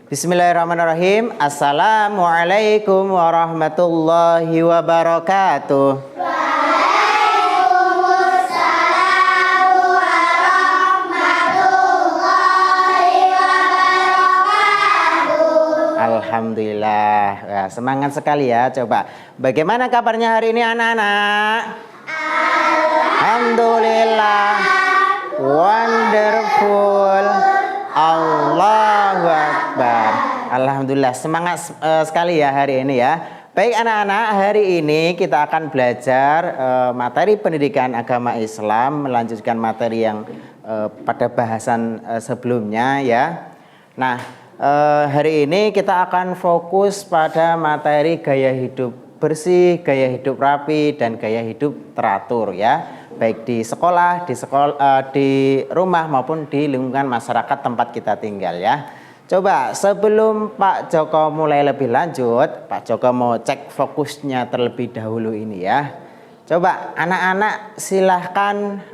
Bismillahirrahmanirrahim. Assalamualaikum warahmatullahi wabarakatuh. Waalaikumsalam warahmatullahi wabarakatuh. Alhamdulillah. Ya, semangat sekali ya. Coba, bagaimana kabarnya hari ini anak-anak? Alhamdulillah. Wonderful. Allahu Akbar. Alhamdulillah, semangat sekali ya hari ini ya. Baik anak-anak, hari ini kita akan belajar materi pendidikan agama Islam, melanjutkan materi yang pada bahasan sebelumnya ya. Nah, hari ini kita akan fokus pada materi gaya hidup bersih, gaya hidup rapi, dan gaya hidup teratur ya. Baik di sekolah, di rumah maupun di lingkungan masyarakat tempat kita tinggal ya. Coba sebelum Pak Joko mulai lebih lanjut, Pak Joko mau cek fokusnya terlebih dahulu ini ya. Coba anak-anak silahkan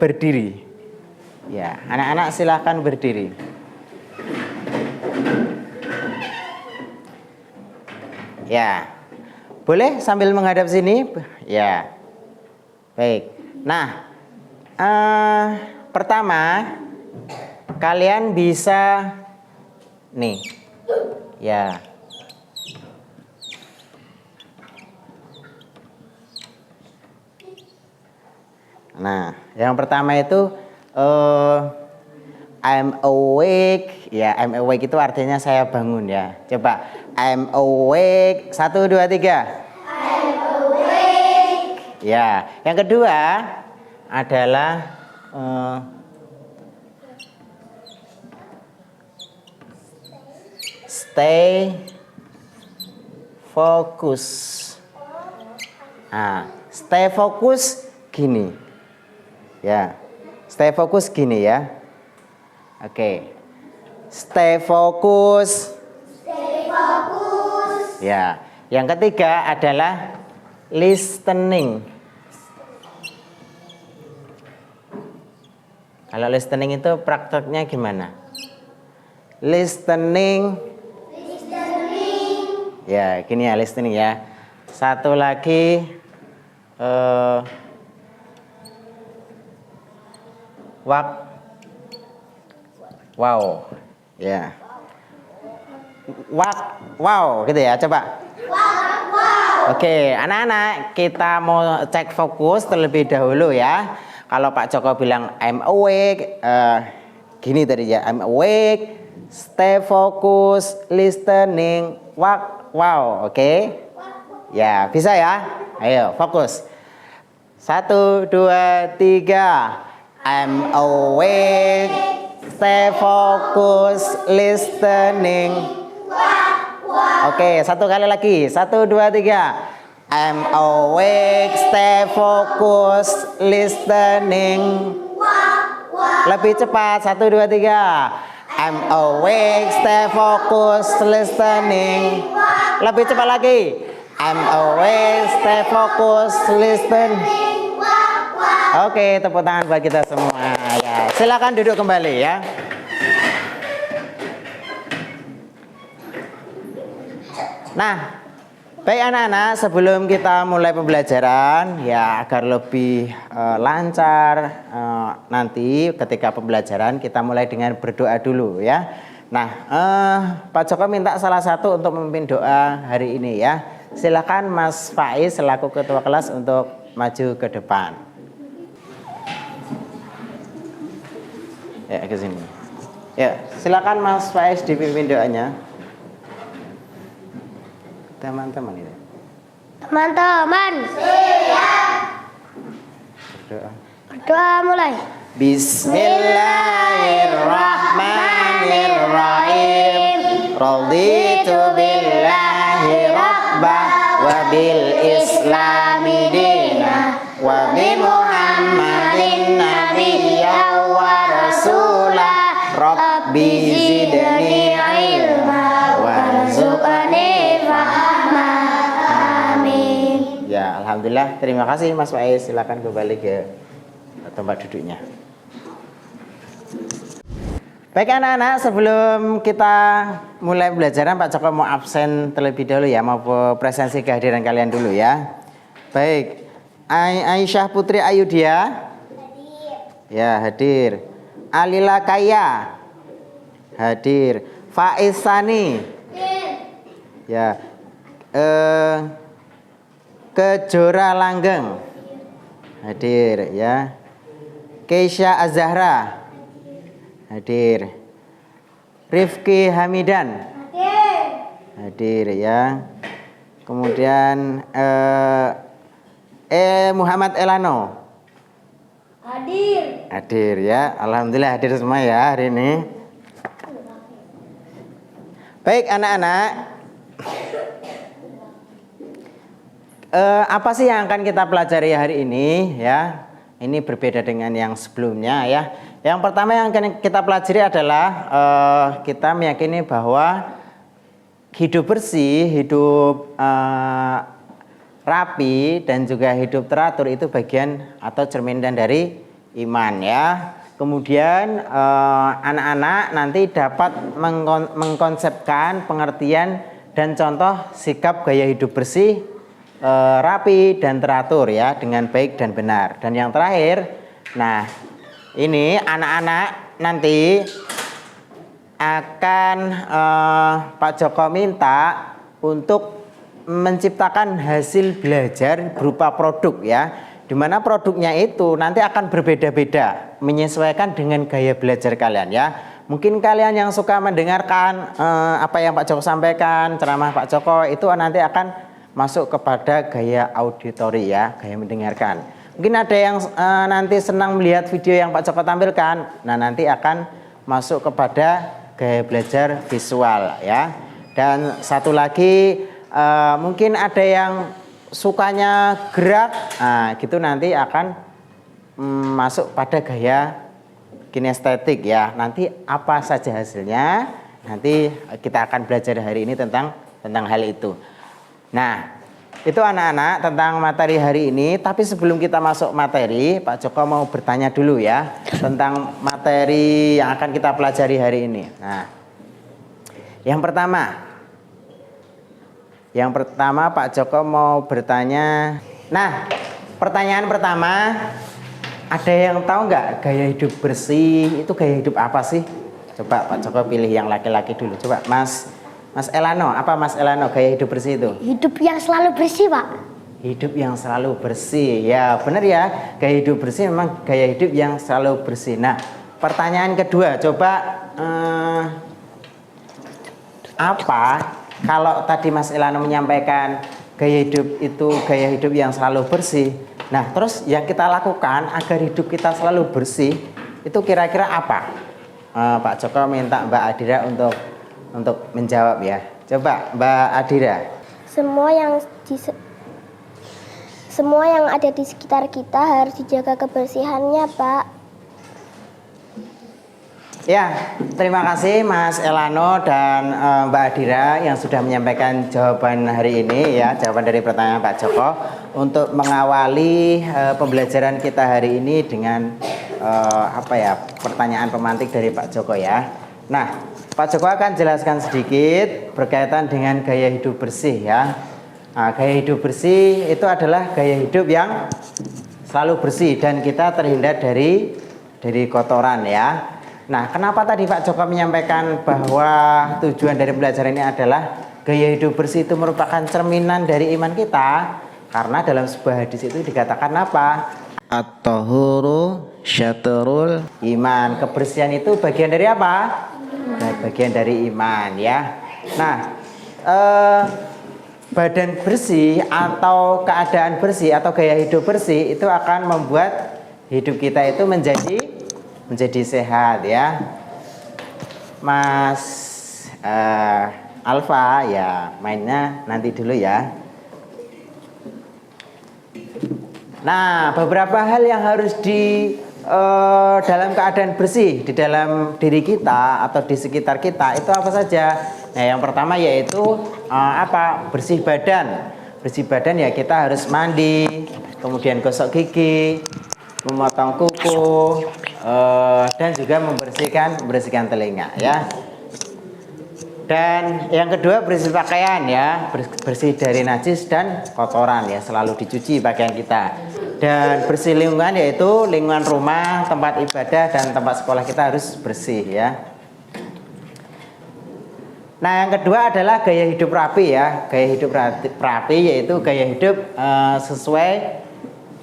berdiri. Ya, anak-anak silahkan berdiri. Ya, boleh sambil menghadap sini? Ya, baik. Nah, pertama kalian bisa nih, ya. Nah, yang pertama itu I'm awake. Ya, I'm awake itu artinya saya bangun ya. Coba, I'm awake. 1, 2, 3. Ya, yang kedua adalah stay focus. Nah, stay focus gini. Ya, stay focus gini ya. Oke, stay focus. Stay fokus. Ya, yang ketiga adalah listening. Kalau listening itu prakteknya gimana? Listening. Ya, gini ya listening ya. Satu lagi wow. Ya. Wow gitu ya. Coba. Wow. Oke, anak-anak kita mau cek fokus terlebih dahulu ya. Kalau Pak Joko bilang I'm awake, gini tadi ya, I'm awake, stay focus, listening, wow, oke? Ya, bisa ya? Ayo, fokus. 1, 2, 3. I'm awake, stay focus, listening. Oke, satu kali lagi. 1, 2, 3. I'm awake, stay focus, listening. Lebih cepat. 1, 2, 3. I'm awake, stay focus, listening. Lebih cepat lagi. I'm awake, stay focus, listening. Oke, tepuk tangan buat kita semua ya. Silakan duduk kembali ya. Nah, baik anak-anak, sebelum kita mulai pembelajaran ya agar lebih lancar nanti ketika pembelajaran kita mulai dengan berdoa dulu ya. Nah, Pak Joko minta salah satu untuk memimpin doa hari ini ya. Silakan Mas Faiz selaku ketua kelas untuk maju ke depan. Ya, ke sini. Ya, silakan Mas Faiz dipimpin doanya. Teman-teman ini. Teman-teman, siap. Berdoa mulai. Bismillahirrahmanirrahim. Raditu billahi rabbah wa bil islami dina wa bi Muhammadin nabiyya wa rasulah. Rabbi zidni ilma warzuqni fahma. Amin. Ya, alhamdulillah. Terima kasih Mas Faiz. Silakan kembali ke tempat duduknya. Baik anak-anak, sebelum kita mulai pembelajaran, Pak Joko mau absen terlebih dahulu ya, mau presensi kehadiran kalian dulu ya. Baik, Aisyah Putri Ayudia. Ya, hadir. Alila Kaya. Hadir. Faiz Sani. Ya. Kejora Langgeng. Hadir ya. Keisha Azahra. Hadir. Rifki Hamidan. Hadir ya. Kemudian Muhammad Elano. Hadir ya. Alhamdulillah hadir semua ya hari ini. Baik anak-anak, apa sih yang akan kita pelajari hari ini ya? Ini berbeda dengan yang sebelumnya ya. Yang pertama yang akan kita pelajari adalah kita meyakini bahwa hidup bersih, hidup rapi dan juga hidup teratur itu bagian atau cerminan dari iman ya. Kemudian anak-anak nanti dapat mengkonsepkan pengertian dan contoh sikap gaya hidup bersih, rapi dan teratur ya dengan baik dan benar. Dan yang terakhir, nah ini anak-anak nanti akan Pak Joko minta untuk menciptakan hasil belajar berupa produk ya. Dimana produknya itu nanti akan berbeda-beda menyesuaikan dengan gaya belajar kalian ya. Mungkin kalian yang suka mendengarkan apa yang Pak Joko sampaikan, ceramah Pak Joko itu nanti akan masuk kepada gaya auditori ya, gaya mendengarkan. Mungkin ada yang nanti senang melihat video yang Pak Joko tampilkan, nah nanti akan masuk kepada gaya belajar visual ya. Dan satu lagi mungkin ada yang sukanya gerak, nah gitu nanti akan masuk pada gaya kinestetik ya. Nanti apa saja hasilnya, nanti kita akan belajar hari ini tentang hal itu. Nah, itu anak-anak tentang materi hari ini. Tapi sebelum kita masuk materi, Pak Joko mau bertanya dulu ya tentang materi yang akan kita pelajari hari ini. Nah, yang pertama Pak Joko mau bertanya. Nah, pertanyaan pertama, ada yang tahu nggak gaya hidup bersih itu gaya hidup apa sih? Coba Pak Joko pilih yang laki-laki dulu. Coba Mas Elano, apa Mas Elano gaya hidup bersih itu? Hidup yang selalu bersih, Pak. Hidup yang selalu bersih. Ya, benar ya. Gaya hidup bersih memang gaya hidup yang selalu bersih. Nah, pertanyaan kedua, coba apa kalau tadi Mas Elano menyampaikan gaya hidup itu gaya hidup yang selalu bersih. Nah, terus yang kita lakukan agar hidup kita selalu bersih itu kira-kira apa? Pak Joko minta Mbak Adira untuk menjawab ya. Coba Mbak Adira. Semua yang ada di sekitar kita harus dijaga kebersihannya, Pak. Ya, terima kasih Mas Elano dan Mbak Adira yang sudah menyampaikan jawaban hari ini ya, jawaban dari pertanyaan Pak Joko untuk mengawali pembelajaran kita hari ini dengan pertanyaan pemantik dari Pak Joko ya. Nah, Pak Joko akan jelaskan sedikit berkaitan dengan gaya hidup bersih ya. Nah, gaya hidup bersih itu adalah gaya hidup yang selalu bersih dan kita terhindar dari kotoran ya. Nah, kenapa tadi Pak Joko menyampaikan bahwa tujuan dari pembelajaran ini adalah gaya hidup bersih itu merupakan cerminan dari iman kita? Karena dalam sebuah hadis itu dikatakan apa? At-tahuru syatrul iman. Kebersihan itu bagian dari apa? Bagian dari iman ya. Nah, badan bersih atau keadaan bersih atau gaya hidup bersih itu akan membuat hidup kita itu menjadi sehat ya. Mas Alfa ya mainnya nanti dulu ya. Nah, beberapa hal yang harus dalam keadaan bersih di dalam diri kita atau di sekitar kita itu apa saja? Nah, yang pertama yaitu bersih badan. Bersih badan ya kita harus mandi, kemudian gosok gigi, memotong kuku, dan juga membersihkan telinga ya. Dan yang kedua bersih pakaian ya, bersih dari najis dan kotoran ya, selalu dicuci pakaian kita. Dan bersih lingkungan yaitu lingkungan rumah, tempat ibadah dan tempat sekolah kita harus bersih ya. Nah yang kedua adalah gaya hidup rapi ya. Gaya hidup rapi yaitu gaya hidup sesuai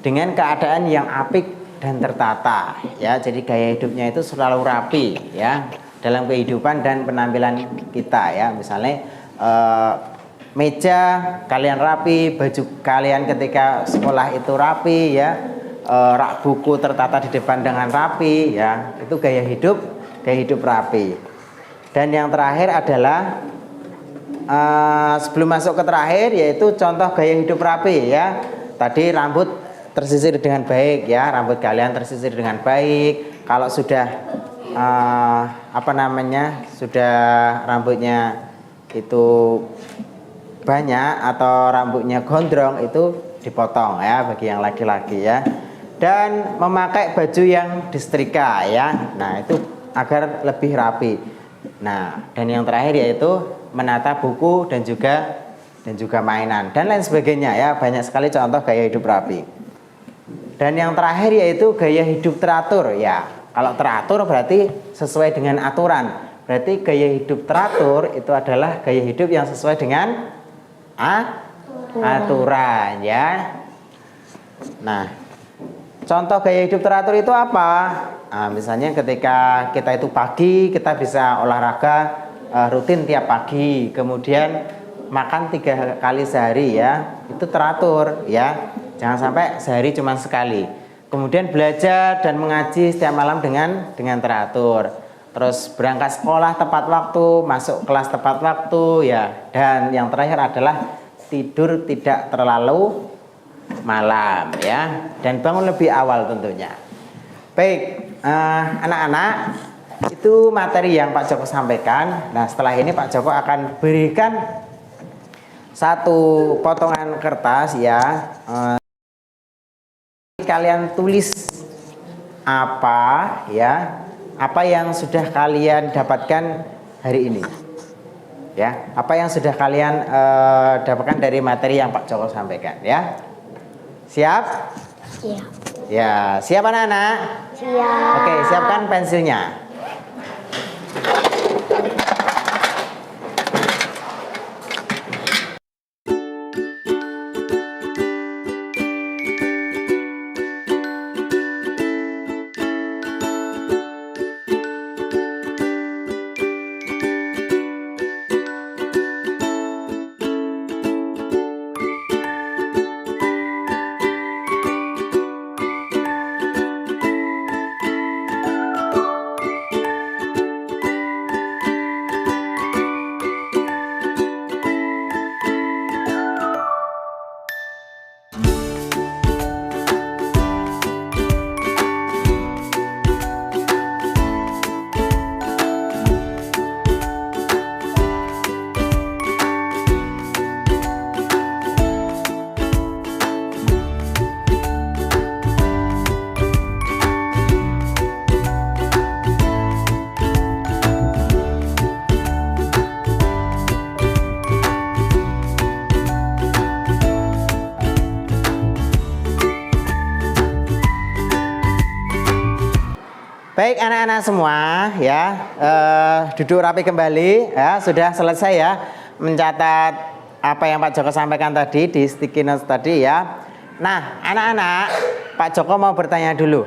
dengan keadaan yang apik dan tertata ya. Jadi gaya hidupnya itu selalu rapi ya dalam kehidupan dan penampilan kita ya. Misalnya meja kalian rapi, baju kalian ketika sekolah itu rapi ya, rak buku tertata di depan dengan rapi ya. Itu gaya hidup rapi. Dan yang terakhir adalah sebelum masuk ke terakhir yaitu contoh gaya hidup rapi ya. Tadi rambut tersisir dengan baik ya, rambut kalian tersisir dengan baik. Kalau sudah sudah rambutnya itu banyak atau rambutnya gondrong itu dipotong ya bagi yang laki-laki ya. Dan memakai baju yang disetrika ya. Nah, itu agar lebih rapi. Nah, dan yang terakhir yaitu menata buku dan juga mainan dan lain sebagainya ya. Banyak sekali contoh gaya hidup rapi. Dan yang terakhir yaitu gaya hidup teratur ya. Kalau teratur berarti sesuai dengan aturan. Berarti gaya hidup teratur itu adalah gaya hidup yang sesuai dengan aturan ya. Nah, contoh gaya hidup teratur itu apa? Nah, misalnya ketika kita itu pagi kita bisa olahraga rutin tiap pagi, kemudian makan 3 kali sehari ya, itu teratur ya. Jangan sampai sehari cuma sekali. Kemudian belajar dan mengaji setiap malam dengan teratur. Terus berangkat sekolah tepat waktu, masuk kelas tepat waktu ya. Dan yang terakhir adalah tidur tidak terlalu malam ya. Dan bangun lebih awal tentunya. Baik, anak-anak, itu materi yang Pak Joko sampaikan. Nah, setelah ini Pak Joko akan berikan satu potongan kertas ya. Kalian tulis apa yang sudah kalian dapatkan hari ini ya, apa yang sudah kalian dapatkan dari materi yang Pak Joko sampaikan ya. Siap? Siap. Ya, siap anak-anak? Siap. Oke, siapkan pensilnya. Baik anak-anak semua ya, duduk rapi kembali ya. Sudah selesai ya mencatat apa yang Pak Joko sampaikan tadi di sticky notes tadi ya. Nah anak-anak, Pak Joko mau bertanya dulu,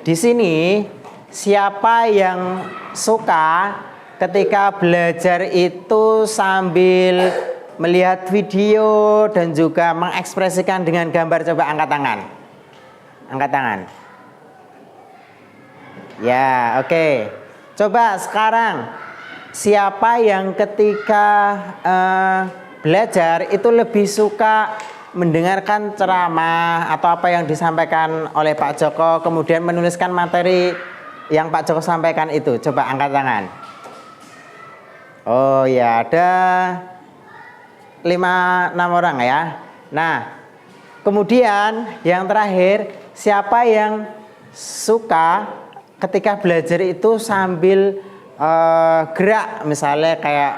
di sini siapa yang suka ketika belajar itu sambil melihat video dan juga mengekspresikan dengan gambar? Coba angkat tangan. Angkat tangan. Ya, oke. Coba sekarang siapa yang ketika belajar itu lebih suka mendengarkan ceramah atau apa yang disampaikan oleh Pak Joko, kemudian menuliskan materi yang Pak Joko sampaikan itu? Coba angkat tangan. Oh ya, ada 5-6 orang ya. Nah, kemudian yang terakhir, siapa yang suka ketika belajar itu sambil gerak, misalnya kayak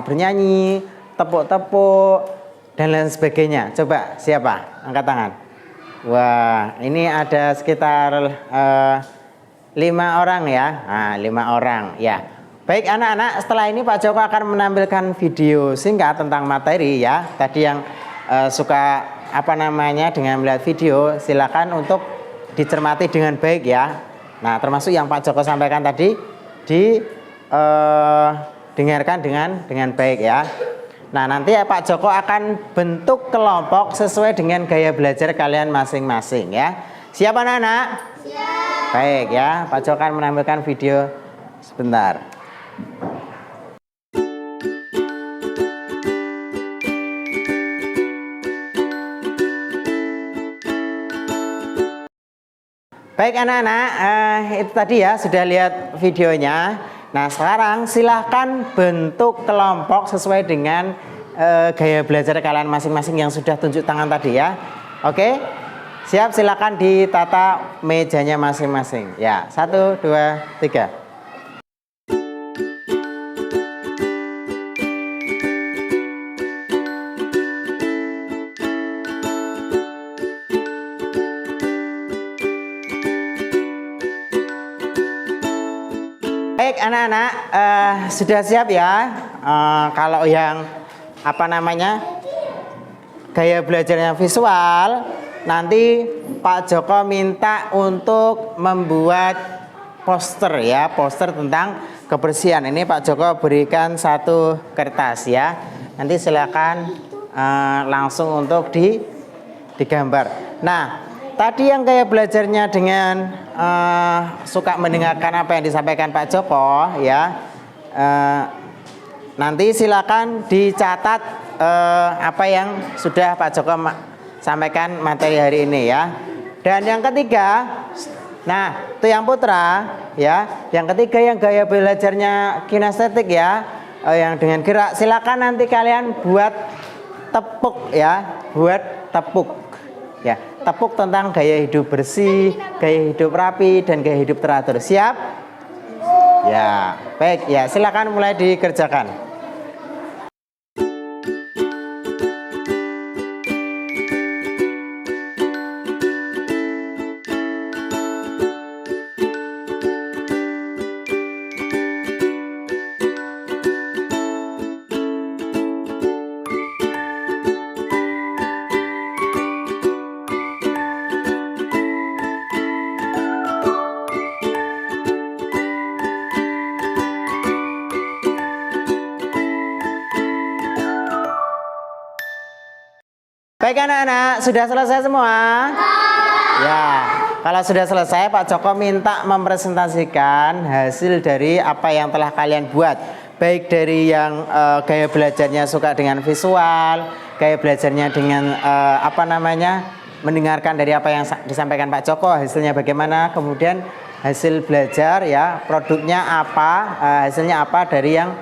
bernyanyi, tepuk-tepuk dan lain sebagainya. Coba siapa? Angkat tangan. Wah, ini ada sekitar 5 orang ya. Nah, 5 orang ya. Baik anak-anak, setelah ini Pak Joko akan menampilkan video singkat tentang materi ya. Tadi yang suka dengan melihat video, silakan untuk dicermati dengan baik ya. Nah, termasuk yang Pak Joko sampaikan tadi dengarkan dengan baik ya. Nah, nanti Pak Joko akan bentuk kelompok sesuai dengan gaya belajar kalian masing-masing ya. Siap anak-anak? Siap. Baik ya, Pak Joko akan menampilkan video sebentar. Baik anak-anak, itu tadi ya sudah lihat videonya. Nah sekarang silahkan bentuk kelompok sesuai dengan gaya belajar kalian masing-masing yang sudah tunjuk tangan tadi ya. Oke, siap, silahkan ditata mejanya masing-masing. Ya, 1, 2, 3. Baik anak-anak, sudah siap ya? Kalau yang gaya belajarnya visual, nanti Pak Joko minta untuk membuat poster ya, poster tentang kebersihan. Ini Pak Joko berikan 1 kertas ya. Nanti silakan langsung untuk digambar. Nah, tadi yang gaya belajarnya dengan suka mendengarkan apa yang disampaikan Pak Joko ya, nanti silakan dicatat apa yang sudah Pak Joko sampaikan materi hari ini ya. Dan yang ketiga, nah itu yang putra ya. Yang ketiga yang gaya belajarnya kinestetik ya, yang dengan gerak, silakan nanti kalian buat tepuk ya, buat tepuk. Ya, tepuk tentang gaya hidup bersih, gaya hidup rapi, dan gaya hidup teratur. Siap? Ya, baik ya. Silakan mulai dikerjakan. Baik anak-anak, sudah selesai semua? Ya, kalau sudah selesai Pak Joko minta mempresentasikan hasil dari apa yang telah kalian buat. Baik dari yang gaya belajarnya suka dengan visual, gaya belajarnya dengan mendengarkan dari apa yang disampaikan Pak Joko, hasilnya bagaimana, kemudian hasil belajar ya, produknya apa, hasilnya apa dari yang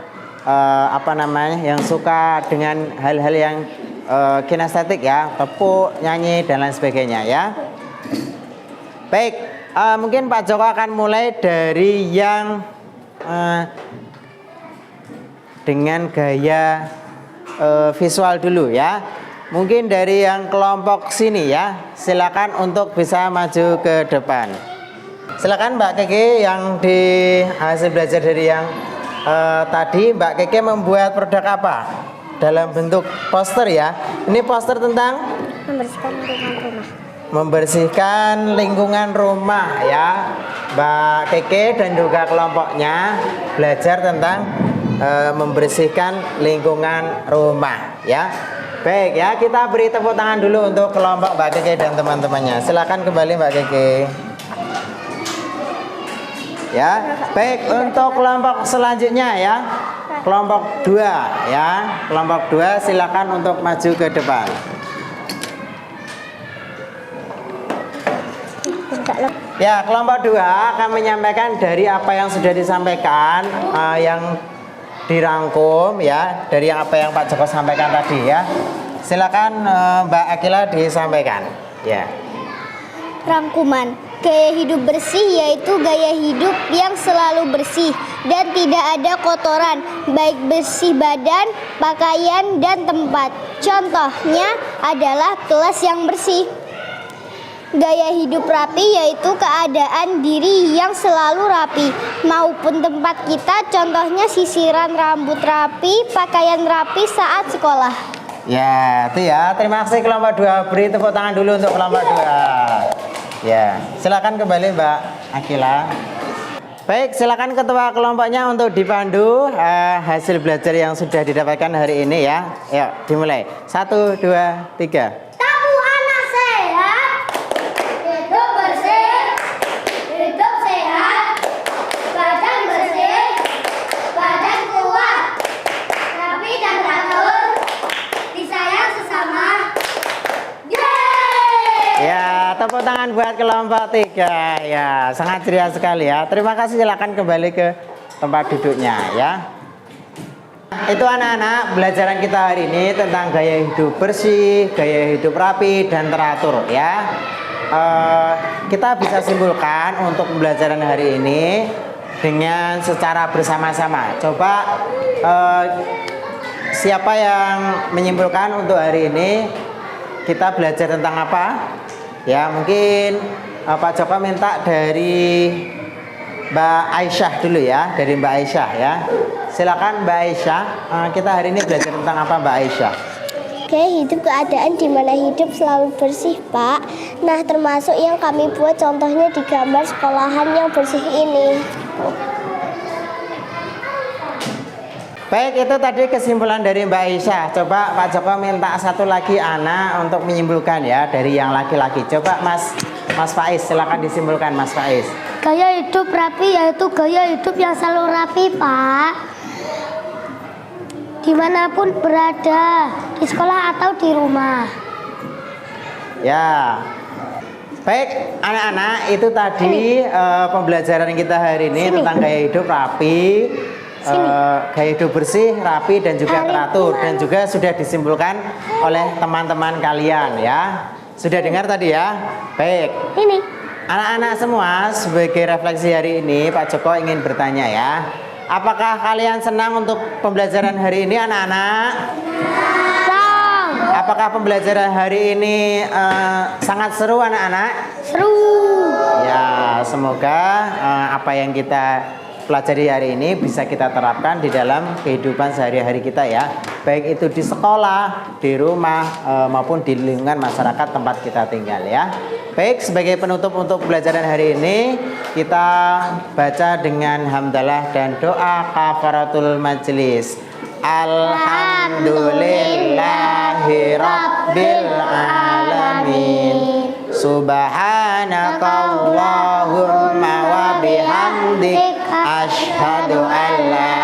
yang suka dengan hal-hal yang kinestetik ya, tepuk, nyanyi dan lain sebagainya ya. Baik, mungkin Pak Joko akan mulai dari yang dengan gaya visual dulu ya. Mungkin dari yang kelompok sini ya. Silakan untuk bisa maju ke depan. Silakan Mbak Keke yang di hasil belajar dari yang tadi, Mbak Keke membuat produk apa? Dalam bentuk poster ya. Ini poster tentang Membersihkan lingkungan rumah. Membersihkan lingkungan rumah ya. Mbak Keke dan juga kelompoknya belajar tentang membersihkan lingkungan rumah ya. Baik ya, kita beri tepuk tangan dulu untuk kelompok Mbak Keke dan teman-temannya. Silakan kembali Mbak Keke. Ya, baik, untuk kelompok selanjutnya ya. Kelompok 2 ya. Kelompok 2 silakan untuk maju ke depan. Ya, kelompok 2 akan menyampaikan dari apa yang sudah disampaikan, yang dirangkum ya, dari apa yang Pak Joko sampaikan tadi ya. Silakan Mbak Akila disampaikan. Ya. Rangkuman. Gaya hidup bersih yaitu gaya hidup yang selalu bersih dan tidak ada kotoran, baik bersih badan, pakaian, dan tempat. Contohnya adalah kelas yang bersih. Gaya hidup rapi yaitu keadaan diri yang selalu rapi, maupun tempat kita, contohnya sisiran rambut rapi, pakaian rapi saat sekolah. Ya, itu ya. Terima kasih kelompok 2. Beri tepuk tangan dulu untuk kelompok 2. Ya, silakan kembali Mbak Akila. Baik, silakan ketua kelompoknya untuk dipandu hasil belajar yang sudah didapatkan hari ini ya. Yuk, dimulai. 1, 2, 3. Tabu anak sehat, hidup bersih, hidup sehat, badan bersih, badan kuat, rapi dan teratur, disayang sesama. Yeay! Ya, tepuk tangan buat kelompok 3. Ya, sangat ceria sekali ya. Terima kasih, silakan kembali ke tempat duduknya ya. Itu anak-anak, pembelajaran kita hari ini tentang gaya hidup bersih, gaya hidup rapi dan teratur ya. Kita bisa simpulkan untuk pembelajaran hari ini dengan secara bersama-sama. Coba siapa yang menyimpulkan untuk hari ini kita belajar tentang apa? Ya, mungkin Pak Joko minta dari Mbak Aisyah dulu ya, dari Mbak Aisyah ya. Silakan Mbak Aisyah, kita hari ini belajar tentang apa Mbak Aisyah? Gaya hidup keadaan di mana hidup selalu bersih, Pak. Nah, termasuk yang kami buat contohnya di gambar sekolahan yang bersih ini. Baik, itu tadi kesimpulan dari Mbak Aisyah. Coba Pak Joko minta satu lagi anak untuk menyimpulkan ya dari yang laki-laki. Coba Mas Faiz, silakan disimpulkan Mas Faiz. Gaya hidup rapi yaitu gaya hidup yang selalu rapi, Pak. Dimanapun berada, di sekolah atau di rumah. Ya. Baik, anak-anak, itu tadi pembelajaran kita hari ini tentang gaya hidup rapi, gaya hidup bersih, rapi dan juga teratur, dan juga sudah disimpulkan oleh teman-teman kalian ya. Sudah dengar tadi ya? Baik. Ini. Anak-anak semua, sebagai refleksi hari ini Pak Joko ingin bertanya ya. Apakah kalian senang untuk pembelajaran hari ini anak-anak? Apakah pembelajaran hari ini sangat seru anak-anak? Seru. Ya, semoga apa yang kita pelajari hari ini bisa kita terapkan di dalam kehidupan sehari-hari kita ya. Baik itu di sekolah, di rumah, maupun di lingkungan masyarakat tempat kita tinggal ya. Baik, sebagai penutup untuk pembelajaran hari ini, kita baca dengan hamdalah dan doa kafaratul majlis. Alhamdulillahi Rabbil Alamin. Subhanakallahumma wa bihamdik, asyhadu an la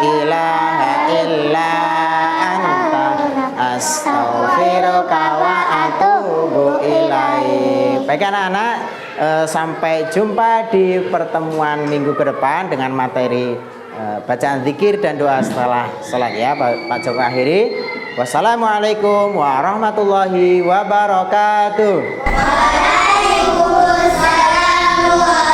ilaha illa anta, astaghfiruka wa atubu ilaik. Baik anak-anak, sampai jumpa di pertemuan minggu ke depan dengan materi bacaan zikir dan doa setelah salat ya. Pak Joko akhiri. Wassalamualaikum warahmatullahi wabarakatuh. Waalaikumsalam.